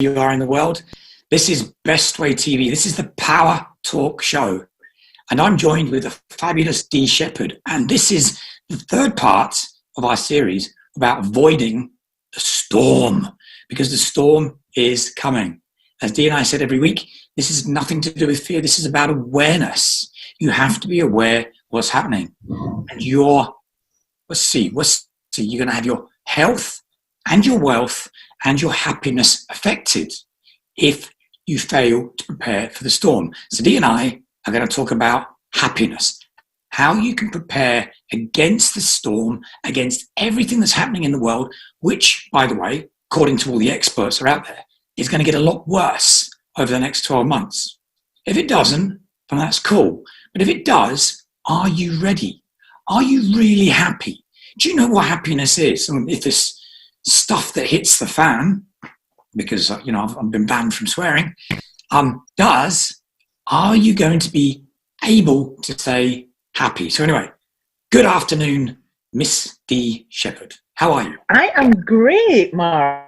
you are in the world. This is Best Way TV. This is the Power Talk Show. And I'm joined with the fabulous Dee Shepherd. And this is the third part of our series about avoiding the storm, because the storm is coming. As Dee and I said every week, this is nothing to do with fear. This is about awareness. You have to be aware what's happening. And you're going to have your health and your wealth and your happiness affected if you fail to prepare for the storm. So Dee and I are going to talk about happiness, how you can prepare against the storm, against everything that's happening in the world, which, by the way, according to all the experts are out there, is going to get a lot worse over the next 12 months. If it doesn't, then that's cool. But if it does, are you ready? Are you really happy? Do you know what happiness is? I mean, if this stuff that hits the fan, because I've been banned from swearing, are you going to be able to stay happy? So anyway, good afternoon, Miss Dee Shepherd. How are you? I am great, Mark.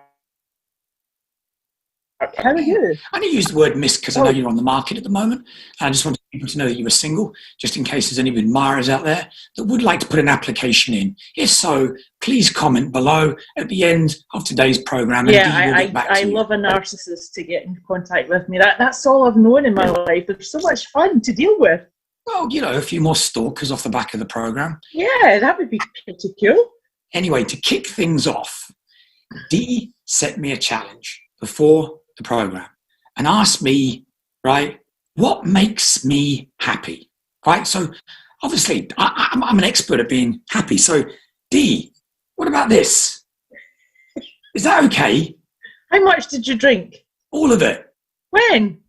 How are you? I only use the word miss because I know you're on the market at the moment. And I just wanted people to know that you were single, just in case there's any admirers out there that would like to put an application in. If so, please comment below at the end of today's program. I love a narcissist to get in contact with me. That's all I've known in my life. They're so much fun to deal with. Well, a few more stalkers off the back of the program. Yeah, that would be pretty cool. Anyway, to kick things off, Dee set me a challenge before the program and asked me, right, what makes me happy, right? So obviously I'm an expert at being happy. So Dee, what about this? Is that okay? How much did you drink? All of it. When?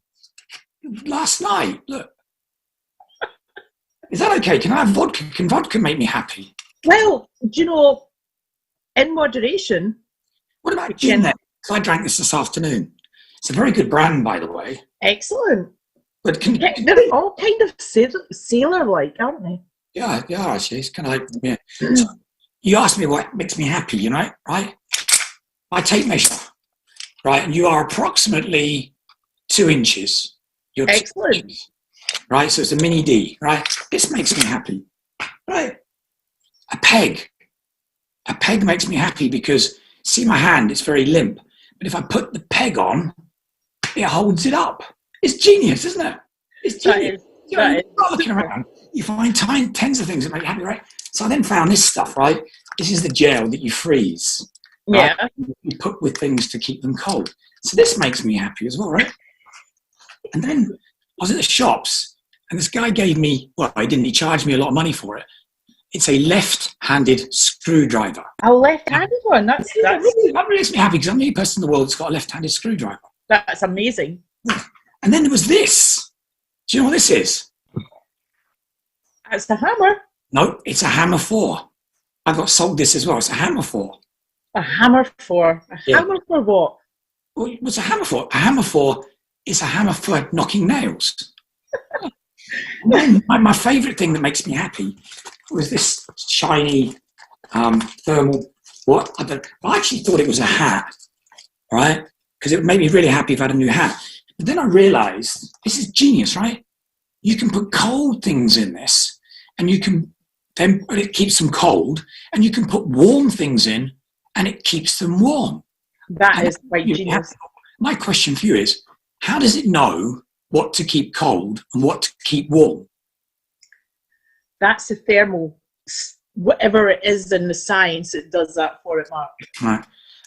Last night. Look. Is that okay? Can I have vodka? Can vodka make me happy? Well, in moderation. What about gin then? Because I drank this afternoon. It's a very good brand, by the way. Excellent. But they're all kind of sailor-like, aren't they? Yeah, actually. It's kind of like, yeah. So you asked me what makes me happy, right? My tape measure, right? And you are approximately 2 inches. You're excellent. 2 inches, right? So it's a mini D, right? This makes me happy, right? A peg makes me happy because, see my hand, it's very limp. But if I put the peg on, it holds it up. It's genius, isn't it? It's genius. You're looking around, you find tens of things that make you happy, right? So I then found this stuff, right? This is the gel that you freeze. Right? Yeah. You put with things to keep them cold. So this makes me happy as well, right? And then I was at the shops, and this guy gave me, he charged me a lot of money for it. It's a left-handed screwdriver. A left-handed one? That really makes me happy because I'm the only person in the world that's got a left-handed screwdriver. That's amazing. And then there was this. Do you know what this is? It's the hammer. No, it's a hammer 4. I got sold this as well. It's a hammer 4. A hammer 4? Hammer for what? Well, what's a hammer for? A hammer 4 is a hammer for knocking nails. And then my favourite thing that makes me happy was this shiny thermal, I actually thought it was a hat, right? Because it made me really happy if I had a new hat. But then I realised, this is genius, right? You can put cold things in this, and it keeps them cold, and you can put warm things in, and it keeps them warm. That is quite genius. My question for you is, how does it know what to keep cold and what to keep warm? That's the thermal, whatever it is in the science, it does that for it, Mark. Right.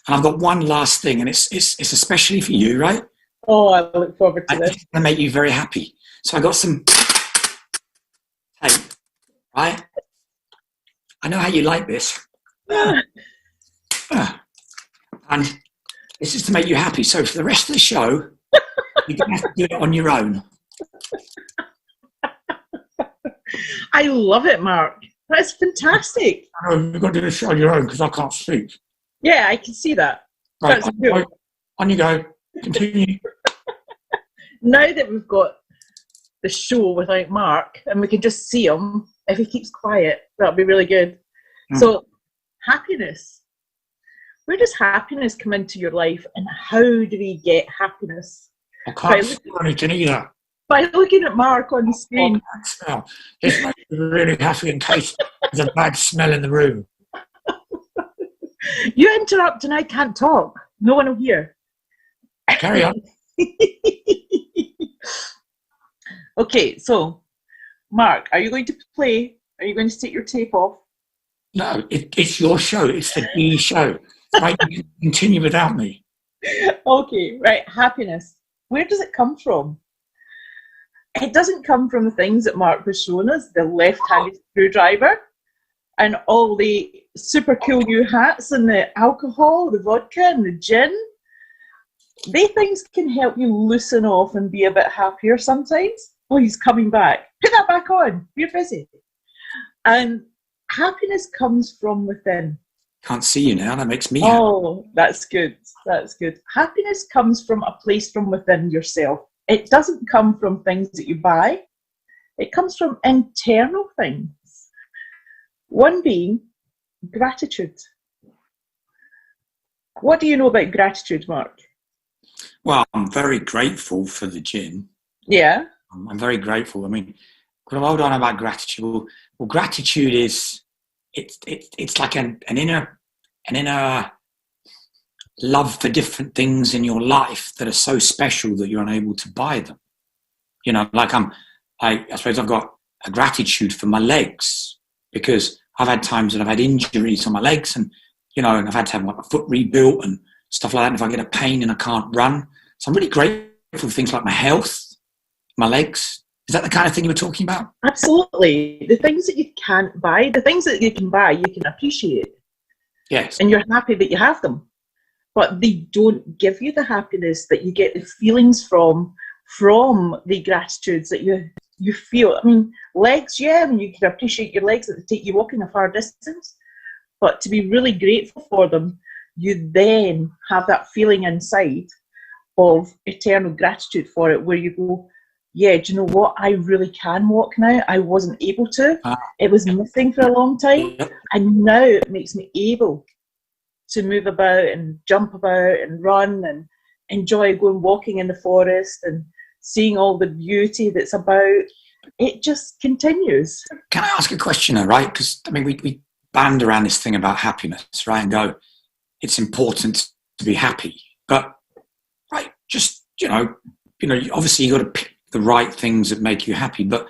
And I've got one last thing, and it's especially for you, right? Oh, I look forward to this. It's going to make you very happy. So I got some tape, right? I know how you like this. And this is to make you happy. So for the rest of the show, you're going to have to do it on your own. I love it, Mark. That's fantastic. You've got to do this on your own because I can't speak. Yeah, I can see that. Right, on you go. Continue. Now that we've got the show without Mark and we can just see him, if he keeps quiet, that'll be really good. So, happiness. Where does happiness come into your life, and how do we get happiness? I can't feel anything either. By looking at Mark on the screen. Oh, that smell. This makes me really happy in case there's a bad smell in the room. You interrupt and I can't talk. No one will hear. Carry on. Okay, so Mark, are you going to play? Are you going to take your tape off? No, it's your show. It's the D show. Right, you can continue without me. Okay, right. Happiness. Where does it come from? It doesn't come from the things that Mark was showing us, the left-handed screwdriver and all the super cool new hats and the alcohol, the vodka and the gin. They things can help you loosen off and be a bit happier sometimes. Oh, he's coming back. Put that back on. You're busy. And happiness comes from within. Can't see you now. That makes me happy. Oh, that's good. That's good. Happiness comes from a place from within yourself. It doesn't come from things that you buy. It comes from internal things. One being gratitude. What do you know about gratitude, Mark? Well, I'm very grateful for the gin. Yeah. I'm very grateful. I mean, what have I done about gratitude? Well, gratitude is it's like an inner love for different things in your life that are so special that you're unable to buy them. You know, like I suppose I've got a gratitude for my legs because I've had times that I've had injuries on my legs and, you know, and I've had to have like my foot rebuilt and stuff like that. And if I get a pain and I can't run. So I'm really grateful for things like my health, my legs. Is that the kind of thing you were talking about? Absolutely. The things that you can't buy, the things that you can buy, you can appreciate. Yes. And you're happy that you have them. But they don't give you the happiness that you get the feelings from the gratitudes that you feel. I mean, legs, yeah, I mean, you can appreciate your legs that they take you walking a far distance. But to be really grateful for them, you then have that feeling inside of eternal gratitude for it where you go, yeah, do you know what? I really can walk now. I wasn't able to. It was missing for a long time. And now it makes me able to move about and jump about and run and enjoy going walking in the forest and seeing all the beauty that's about. It just continues. Can I ask a question, though, right? Because, I mean, we band around this thing about happiness, right? And go, it's important to be happy. But, right, just, you know, obviously you've got to pick the right things that make you happy. But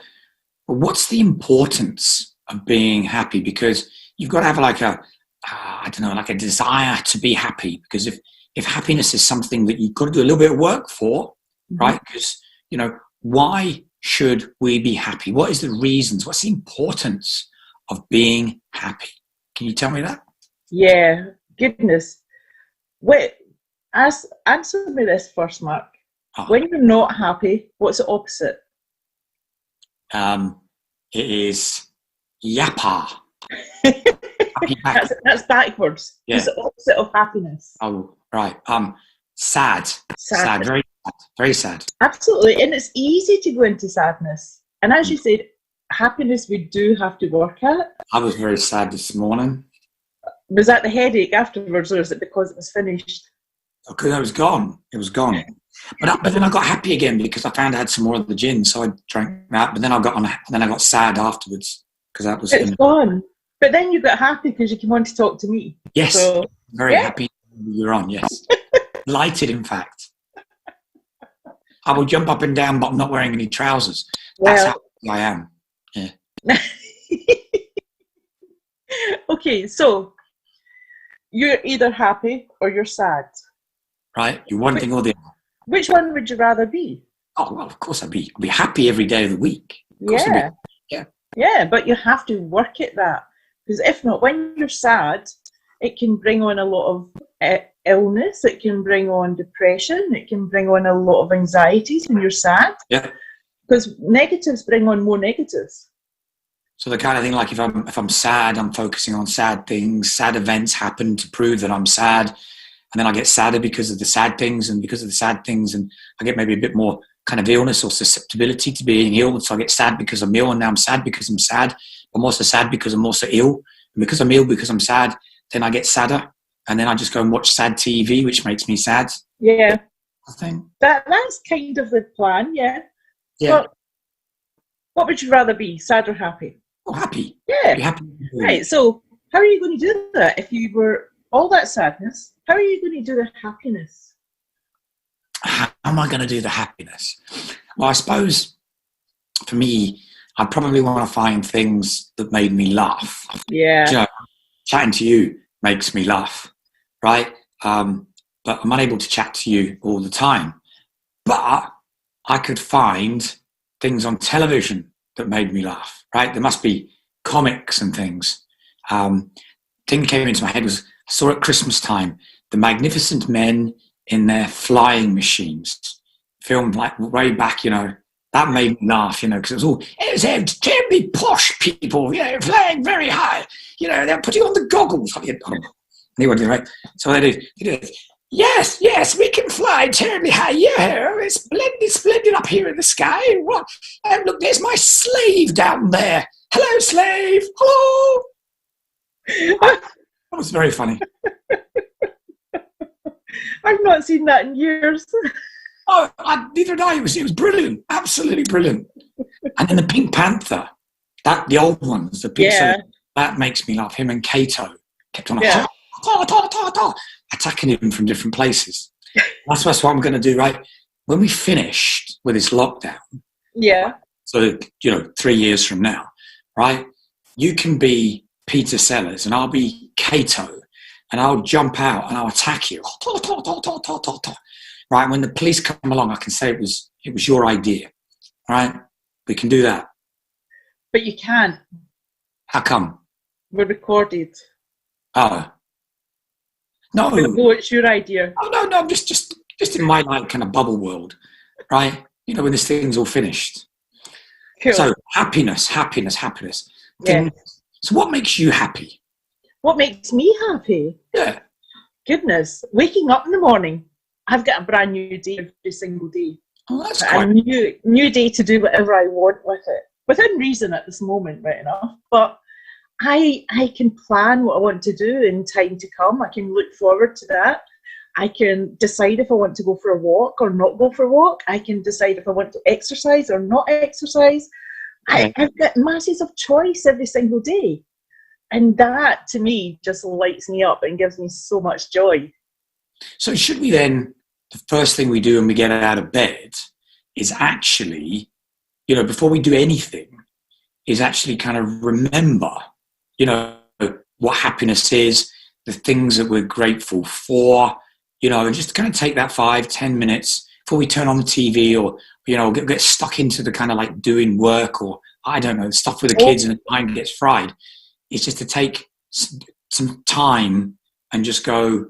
what's the importance of being happy? Because you've got to have like a desire to be happy. Because if happiness is something that you've got to do a little bit of work for, right? Because, you know, why should we be happy? What is the reasons? What's the importance of being happy? Can you tell me that? Yeah, goodness. Wait, answer me this first, Mark. When you're not happy, what's the opposite? It is yappa. That's backwards. Yeah. It's the opposite of happiness. Oh, right. Sad. Sad. Very sad. Very sad. Absolutely. And it's easy to go into sadness. And as you said, happiness we do have to work at. I was very sad this morning. Was that the headache afterwards, or is it because it was finished? Because it was gone. It was gone. But then I got happy again because I found I had some more of the gin, so I drank that. But then I got sad afterwards because that was. It's gone. But then you got happy because you came on to talk to me. Yes. So, very happy you're on. Yes. Lighted, in fact. I will jump up and down, but I'm not wearing any trousers. That's how I am. Yeah. Okay, so you're either happy or you're sad. Right? You're one thing or the other. Which one would you rather be? Oh, well, of course I'd be happy every day of the week. Yeah, but you have to work at that. Because if not, when you're sad, it can bring on a lot of illness. It can bring on depression. It can bring on a lot of anxieties when you're sad. Yeah. Because negatives bring on more negatives. So the kind of thing like if I'm sad, I'm focusing on sad things. Sad events happen to prove that I'm sad. And then I get sadder because of the sad things and because of the sad things. And I get maybe a bit more kind of illness or susceptibility to being ill. So I get sad because I'm ill, and now I'm sad because I'm sad. I'm also sad because I'm also ill. And because I'm ill, because I'm sad, then I get sadder. and then I just go and watch sad TV, which makes me sad. Yeah. I think. That's kind of the plan, yeah. Yeah. But what would you rather be, sad or happy? Oh, happy. Yeah. Be happy. Right, so how are you going to do that if you were all that sadness? How are you going to do the happiness? How am I going to do the happiness? Well, I suppose for me, I probably want to find things that made me laugh. Yeah. You know, chatting to you makes me laugh, right? But I'm unable to chat to you all the time. But I could find things on television that made me laugh, right? There must be comics and things. Thing that came into my head was, I saw at Christmas time, The Magnificent Men in Their Flying Machines, filmed like way back, that made me laugh, because it was terribly posh people, flying very high, they're putting on the goggles. Anyway, right? So they did. Yes, we can fly terribly high. Yeah, it's splendid up here in the sky. What? Look, there's my slave down there. Hello, slave. Hello. That was very funny. I've not seen that in years. Oh, neither did I. It was brilliant. Absolutely brilliant. And then the Pink Panther, the old ones, the Pink Panther, that makes me laugh. Him and Kato kept on attacking him from different places. That's what I'm going to do, right? When we finished with this lockdown, so 3 years from now, right? You can be Peter Sellers and I'll be Kato, and I'll jump out and I'll attack you. Right? When the police come along, I can say it was your idea, right? We can do that. But you can't. How come? We're recorded. Oh. No. No, it's your idea. Oh, no, I'm just in my kind of bubble world, right? When this thing's all finished. Cool. So happiness. Yeah. So what makes you happy? What makes me happy? Yeah. Goodness, waking up in the morning. I've got a brand new day every single day. Oh, that's a new day to do whatever I want with it. Within reason at this moment, right enough. But I can plan what I want to do in time to come. I can look forward to that. I can decide if I want to go for a walk or not go for a walk. I can decide if I want to exercise or not exercise. Okay. I've got masses of choice every single day. And that, to me, just lights me up and gives me so much joy. So should we then, the first thing we do when we get out of bed is actually, before we do anything, is actually kind of remember, what happiness is, the things that we're grateful for, and just kind of take that 5-10 minutes before we turn on the TV or, get stuck into the kind of like doing work or, I don't know, stuff with the kids and the mind gets fried. It's just to take some time and just go,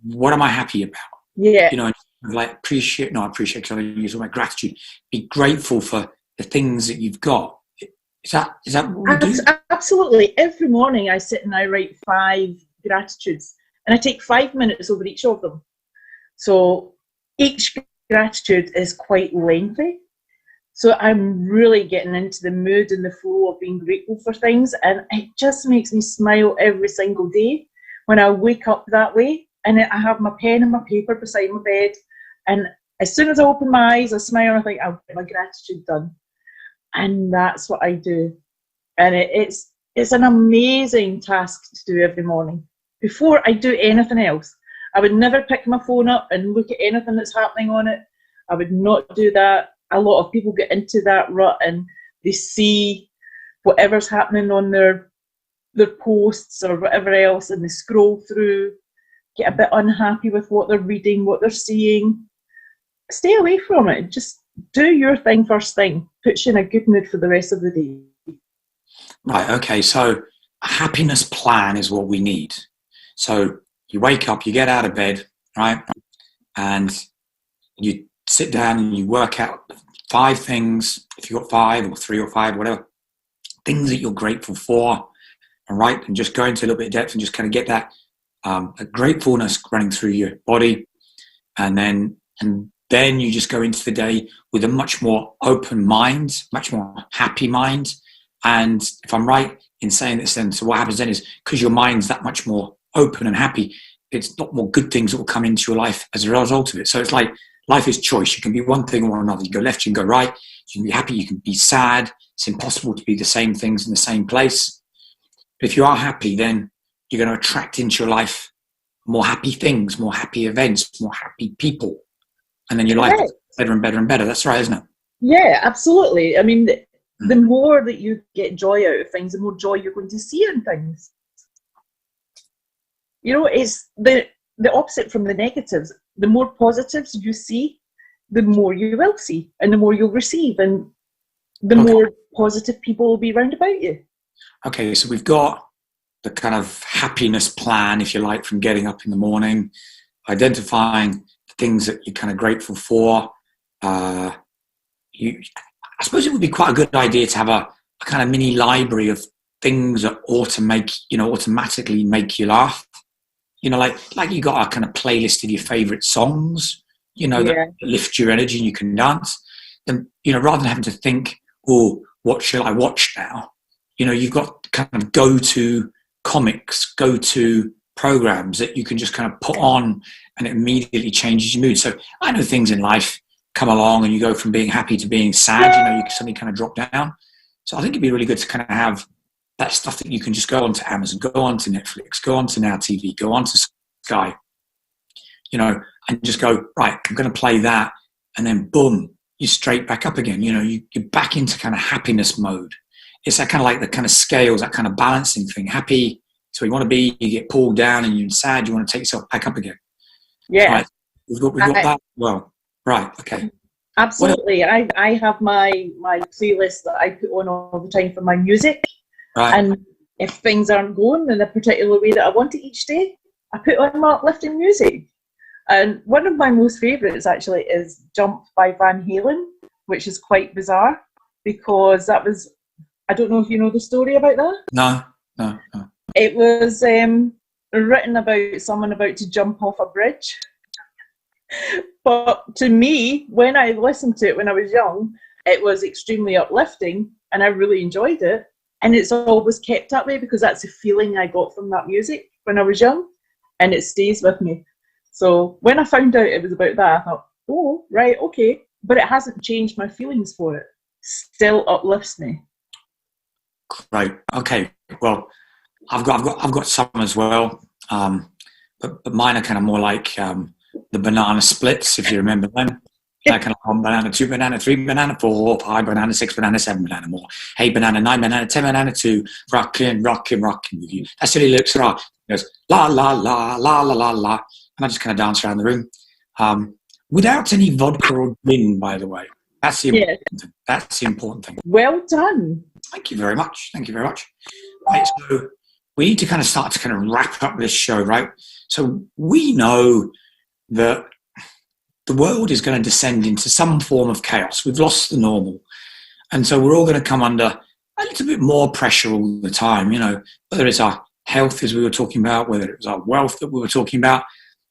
what am I happy about? Yeah. Appreciate, because I use all my gratitude. Be grateful for the things that you've got. Is that what we do? Absolutely. Every morning I sit and I write 5 gratitudes and I take 5 minutes over each of them. So each gratitude is quite lengthy. So I'm really getting into the mood and the flow of being grateful for things, and it just makes me smile every single day when I wake up that way. And I have my pen and my paper beside my bed, and as soon as I open my eyes, I smile and I think I've got my gratitude done. And that's what I do. And it's an amazing task to do every morning. Before I do anything else, I would never pick my phone up and look at anything that's happening on it. I would not do that. A lot of people get into that rut and they see whatever's happening on their posts or whatever else, and they scroll through, get a bit unhappy with what they're reading, what they're seeing. Stay away from it. Just do your thing first thing. Puts you in a good mood for the rest of the day. Right, okay, so a happiness plan is what we need. So you wake up, you get out of bed, right, and you sit down and you work out 5 things, if you've got 5 or 3 or 5, whatever, things that you're grateful for, and right, and just go into a little bit of depth and just kind of get that a gratefulness running through your body, and then you just go into the day with a much more open mind, much more happy mind. And if I'm right in saying this, then so what happens then is because your mind's that much more open and happy, it's not more good things that will come into your life as a result of it. So it's like life is choice. You can be one thing or another. You can go left, you can go right. You can be happy, you can be sad. It's impossible to be the same things in the same place. But if you are happy, then you're going to attract into your life more happy things, more happy events, more happy people. And then your life is better and better and better. That's right, isn't it? Yeah, absolutely. I mean, the more that you get joy out of things, the more joy you're going to see in things. You know, it's the opposite from the negatives. The more positives you see, the more you will see, and the more you'll receive, and the more positive people will be around about you. Okay, so we've got the kind of happiness plan, if you like, from getting up in the morning, identifying the things that you're kind of grateful for. I suppose it would be quite a good idea to have a kind of mini library of things that automatically make you laugh. Like you got a kind of playlist of your favorite songs, that lift your energy and you can dance. And, rather than having to think, oh, what shall I watch now? You've got kind of go-to comics, go-to programs that you can just kind of put on and it immediately changes your mood. So I know things in life come along and you go from being happy to being sad, you can suddenly kind of drop down. So I think it'd be really good to kind of have that stuff that you can just go onto Amazon, go onto Netflix, go onto Now TV, go onto Sky, and just go, right, I'm going to play that. And then boom, you're straight back up again. You're back into kind of happiness mode. It's that kind of like the kind of scales, that kind of balancing thing. Happy, so you want to be, you get pulled down, and you're sad, you want to take yourself back up again. Yeah. Right. We've got that. Well, right. Okay. Absolutely. I have my playlist that I put on all the time for my music. Right. And if things aren't going in a particular way that I want it each day, I put on my uplifting music. And one of my most favourites actually is Jump by Van Halen, which is quite bizarre because that was, I don't know if you know the story about that. No. It was written about someone about to jump off a bridge. But to me, when I listened to it when I was young, it was extremely uplifting and I really enjoyed it. And it's always kept that way because that's the feeling I got from that music when I was young, and it stays with me. So when I found out it was about that, I thought, oh, right, okay. But it hasn't changed my feelings for it. Still uplifts me. Right. Okay. Well, I've got some as well, but mine are kind of more like the banana splits, if you remember them. Like kind of 1 banana, 2 banana, 3 banana, 4, 5 banana, 6 banana, 7 banana more. 8 banana, 9 banana, 10 banana, 2. Rockin' with you. That's what he looks at. He goes la la la la la la la, and I just kind of dance around the room, without any vodka or gin, by the way. That's the important thing. That's the important thing. Well done. Thank you very much. Right, so we need to kind of start to kind of wrap up this show, right? So we know that the world is going to descend into some form of chaos. We've lost the normal. And so we're all going to come under a little bit more pressure all the time, whether it's our health, as we were talking about, whether it was our wealth that we were talking about,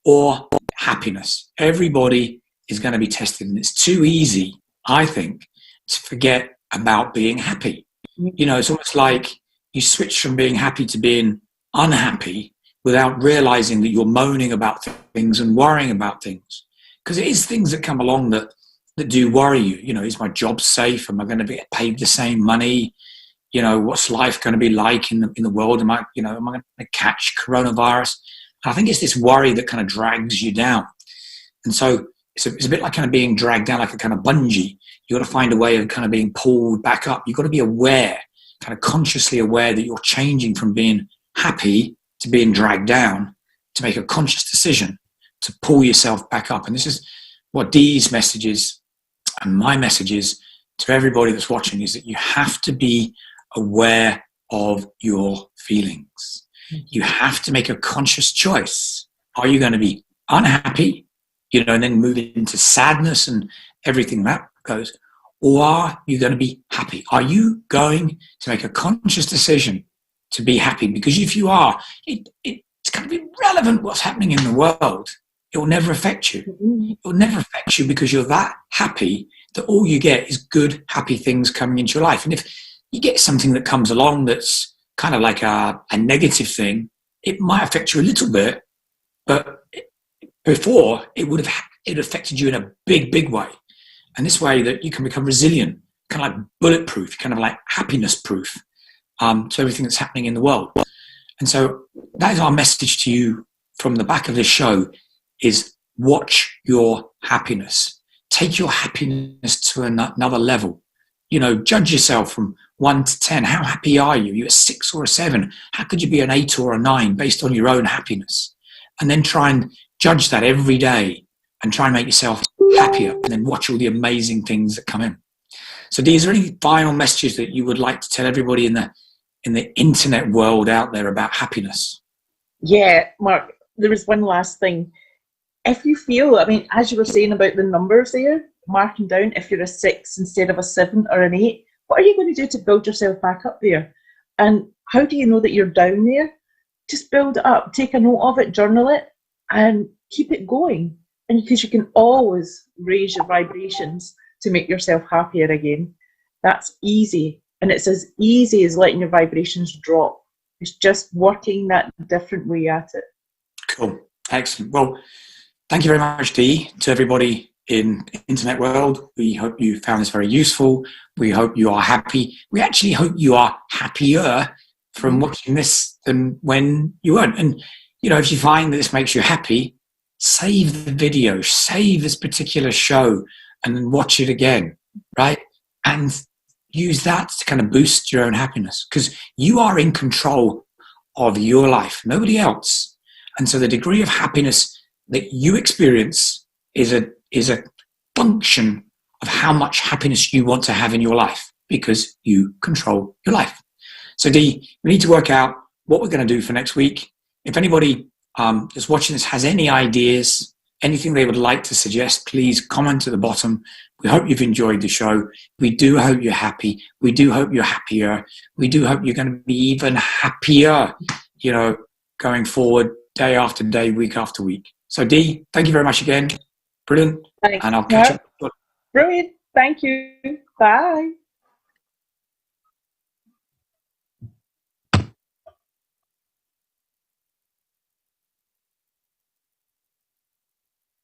or happiness. Everybody is going to be tested. And it's too easy, I think, to forget about being happy. It's almost like you switch from being happy to being unhappy without realizing that you're moaning about things and worrying about things. Because it is things that come along that do worry you. Is my job safe? Am I going to get paid the same money? What's life going to be like in the world? Am I going to catch coronavirus? And I think it's this worry that kind of drags you down. And so it's a bit like kind of being dragged down like a kind of bungee. You've got to find a way of kind of being pulled back up. You've got to be aware, kind of consciously aware that you're changing from being happy to being dragged down, to make a conscious decision to pull yourself back up. And this is what Dee's message is, and my message is to everybody that's watching, is that you have to be aware of your feelings. You have to make a conscious choice. Are you going to be unhappy, and then move into sadness and everything that goes? Or are you going to be happy? Are you going to make a conscious decision to be happy? Because if you are, it's going to be irrelevant what's happening in the world. It will never affect you. It will never affect you because you're that happy that all you get is good, happy things coming into your life. And if you get something that comes along that's kind of like a negative thing, it might affect you a little bit, but before it affected you in a big way. And this way that you can become resilient, kind of like bulletproof, kind of like happiness proof to everything that's happening in the world. And so that is our message to you from the back of this show is watch your happiness. Take your happiness to another level. Judge yourself from 1 to 10. How happy are you? You're a 6 or a 7. How could you be an 8 or a 9 based on your own happiness? And then try and judge that every day and try and make yourself happier, and then watch all the amazing things that come in. So Dee, is there any final messages that you would like to tell everybody in the internet world out there about happiness? Yeah, Mark, there was one last thing. If you feel, as you were saying about the numbers there, marking down, if you're a 6 instead of a 7 or an 8, what are you going to do to build yourself back up there? And how do you know that you're down there? Just build it up, take a note of it, journal it, and keep it going. And because you can always raise your vibrations to make yourself happier again. That's easy. And it's as easy as letting your vibrations drop. It's just working that different way at it. Cool. Excellent. Well, thank you very much, Dee, to everybody in the internet world. We hope you found this very useful. We hope you are happy. We actually hope you are happier from watching this than when you weren't. And, if you find that this makes you happy, save the video, save this particular show, and then watch it again, right? And use that to kind of boost your own happiness, because you are in control of your life, nobody else. And so the degree of happiness that you experience is a function of how much happiness you want to have in your life, because you control your life. So Dee, we need to work out what we're going to do for next week. If anybody that's watching this has any ideas, anything they would like to suggest, please comment at the bottom. We hope you've enjoyed the show. We do hope you're happy. We do hope you're happier. We do hope you're going to be even happier, going forward, day after day, week after week. So Dee, thank you very much again. Brilliant. Thanks. And I'll catch up. Brilliant. Thank you. Bye.